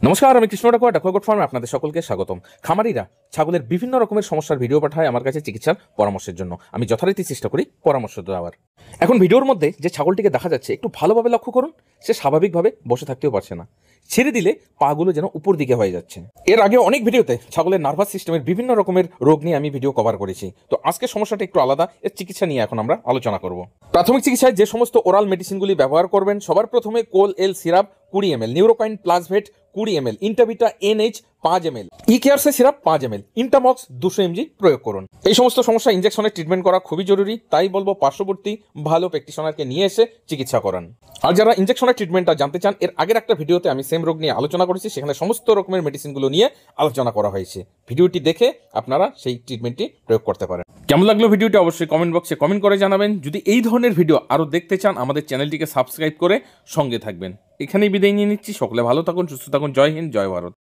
নমস্কার, আমি কৃষ্ণ ডাকুয়া ডাকুয়া ফার্মে আপনাদের সকলকে স্বাগতম। খামারিরা ছাগলের বিভিন্ন রকমের সমস্যার ভিডিও পাঠায় আমার কাছে চিকিৎসার পরামর্শের জন্য। আমি যথারীতি চেষ্টা করি পরামর্শ দেওয়ার। এখন ভিডিওর মধ্যে যে ছাগলটিকে দেখা যাচ্ছে, একটু ভালোভাবে লক্ষ্য করুন। সে স্বাভাবিকভাবে বসে থাকতেও পারছে না, ছেড়ে দিলে পাগুলো যেন উপর দিকে হয়ে যাচ্ছে। এর আগে অনেক ভিডিওতে ছাগলের নার্ভাস সিস্টেমের বিভিন্ন রকমের রোগ নিয়ে আমি ভিডিও কভার করেছি। তো আজকে সমস্যাটা একটু আলাদা, এর চিকিৎসা নিয়ে এখন আমরা আলোচনা করব। প্রাথমিক চিকিৎসায় যে সমস্ত ওরাল মেডিসিনগুলি ব্যবহার করবেন, সবার প্রথমে কোল এল সিরাপ 20 ml, নিউরোকাইন প্লাসভেট 20 ml, ইন্টাভিটা NH 5 ml, ইকেয়ারসে সিরাপ 5 ml, ইন্টামক্স 200 mg প্রয়োগ করুন। এই সমস্ত সমস্যা ইনজেকশনের ট্রিটমেন্ট করা খুবই জরুরি, তাই বলবো পার্শ্ববর্তী ভালো প্র্যাকটিশনারকে নিয়ে এসে চিকিৎসা করান। আর যারা ইনজেকশনের ট্রিটমেন্টটা জানতে চান, এর আগের একটা ভিডিওতে আমি সেম রোগ নিয়ে আলোচনা করেছি, সেখানে সমস্ত রকমের মেডিসিনগুলো নিয়ে আলোচনা করা হয়েছে। ভিডিওটি দেখে আপনারা সেই ট্রিটমেন্টটি প্রয়োগ করতে পারেন। কেমন লাগলো ভিডিওটি অবশ্যই কমেন্ট বক্সে কমেন্ট করে জানাবেন। যদি এই ধরনের ভিডিও আরও দেখতে চান, আমাদের চ্যানেলটিকে সাবস্ক্রাইব করে সঙ্গে থাকবেন। এখানেই বিদায় নিয়ে নিচ্ছি। সকলে ভালো থাকুন, সুস্থ থাকুন। জয় হিন্দ, জয় ভারত।